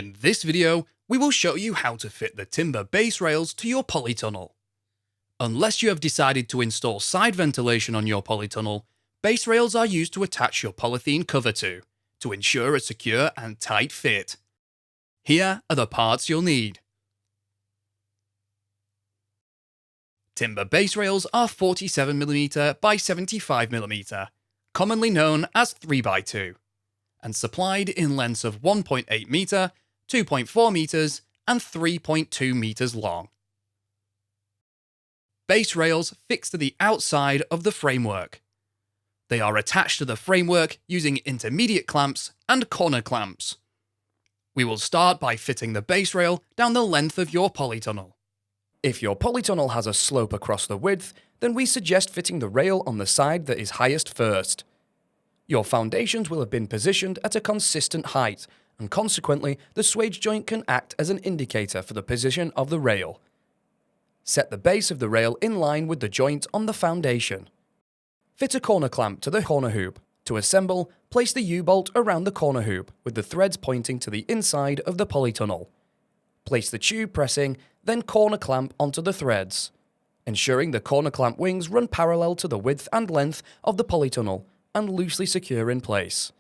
In this video, we will show you how to fit the timber base rails to your polytunnel. Unless you have decided to install side ventilation on your polytunnel, base rails are used to attach your polythene cover to ensure a secure and tight fit. Here are the parts you'll need. Timber base rails are 47mm by 75mm, commonly known as 3x2, and supplied in lengths of 1.8 metre, 2.4 metres and 3.2 metres long. Base rails fixed to the outside of the framework. They are attached to the framework using intermediate clamps and corner clamps. We will start by fitting the base rail down the length of your polytunnel. If your polytunnel has a slope across the width, then we suggest fitting the rail on the side that is highest first. Your foundations will have been positioned at a consistent height, and consequently, the swage joint can act as an indicator for the position of the rail. Set the base of the rail in line with the joint on the foundation. Fit a corner clamp to the corner hoop. To assemble, place the U-bolt around the corner hoop with the threads pointing to the inside of the polytunnel. Place the tube pressing, then corner clamp onto the threads, ensuring the corner clamp wings run parallel to the width and length of the polytunnel and loosely secure in place.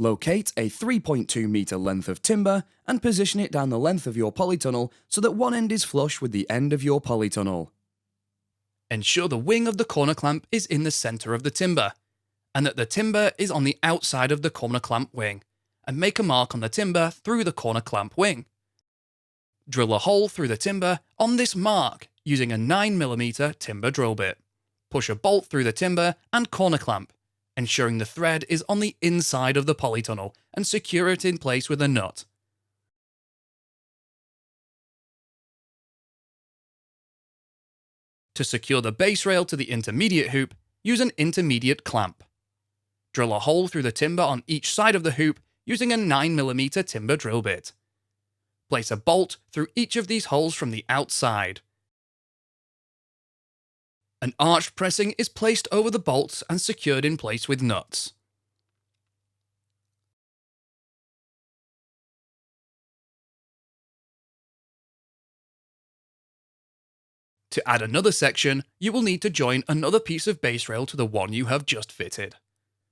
Locate a 3.2 metre length of timber and position it down the length of your polytunnel so that one end is flush with the end of your polytunnel. Ensure the wing of the corner clamp is in the centre of the timber, and that the timber is on the outside of the corner clamp wing, and make a mark on the timber through the corner clamp wing. Drill a hole through the timber on this mark using a 9mm timber drill bit. Push a bolt through the timber and corner clamp, ensuring the thread is on the inside of the polytunnel, and secure it in place with a nut. To secure the base rail to the intermediate hoop, use an intermediate clamp. Drill a hole through the timber on each side of the hoop using a 9mm timber drill bit. Place a bolt through each of these holes from the outside. An arched pressing is placed over the bolts and secured in place with nuts. To add another section, you will need to join another piece of base rail to the one you have just fitted.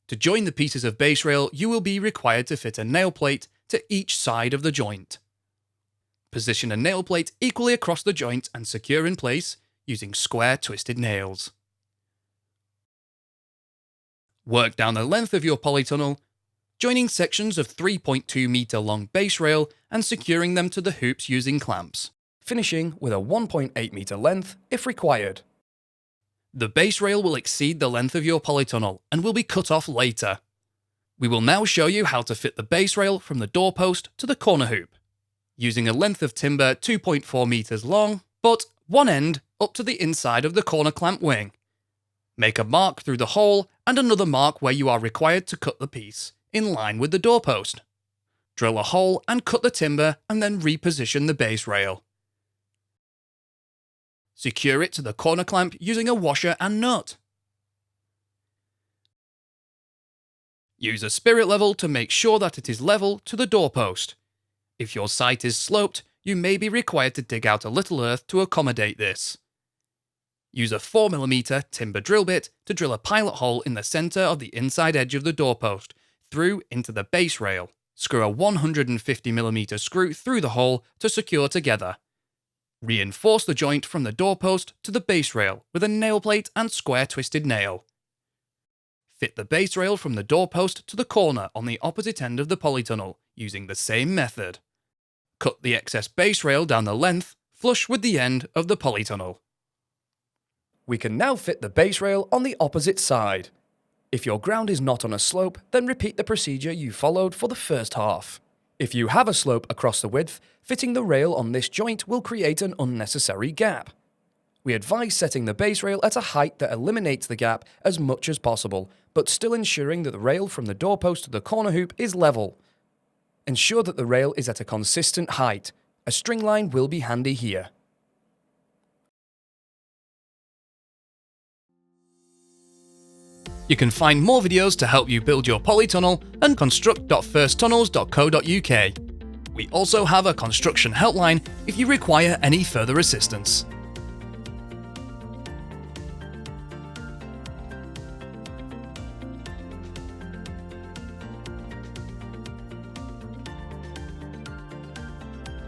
To join the pieces of base rail, you will be required to fit a nail plate to each side of the joint. Position a nail plate equally across the joint and secure in place using square twisted nails. Work down the length of your polytunnel, joining sections of 3.2 metre long base rail and securing them to the hoops using clamps, finishing with a 1.8 metre length if required. The base rail will exceed the length of your polytunnel and will be cut off later. We will now show you how to fit the base rail from the doorpost to the corner hoop, using a length of timber 2.4 metres long, but one end up to the inside of the corner clamp wing. Make a mark through the hole and another mark where you are required to cut the piece, in line with the doorpost. Drill a hole and cut the timber and then reposition the base rail. Secure it to the corner clamp using a washer and nut. Use a spirit level to make sure that it is level to the doorpost. If your site is sloped, you may be required to dig out a little earth to accommodate this. Use a 4mm timber drill bit to drill a pilot hole in the centre of the inside edge of the doorpost, through into the base rail. Screw a 150mm screw through the hole to secure together. Reinforce the joint from the doorpost to the base rail with a nail plate and square twisted nail. Fit the base rail from the doorpost to the corner on the opposite end of the polytunnel using the same method. Cut the excess base rail down the length, flush with the end of the polytunnel. We can now fit the base rail on the opposite side. If your ground is not on a slope, then repeat the procedure you followed for the first half. If you have a slope across the width, fitting the rail on this joint will create an unnecessary gap. We advise setting the base rail at a height that eliminates the gap as much as possible, but still ensuring that the rail from the doorpost to the corner hoop is level. Ensure that the rail is at a consistent height. A string line will be handy here. You can find more videos to help you build your polytunnel at construct.firsttunnels.co.uk. We also have a construction helpline if you require any further assistance.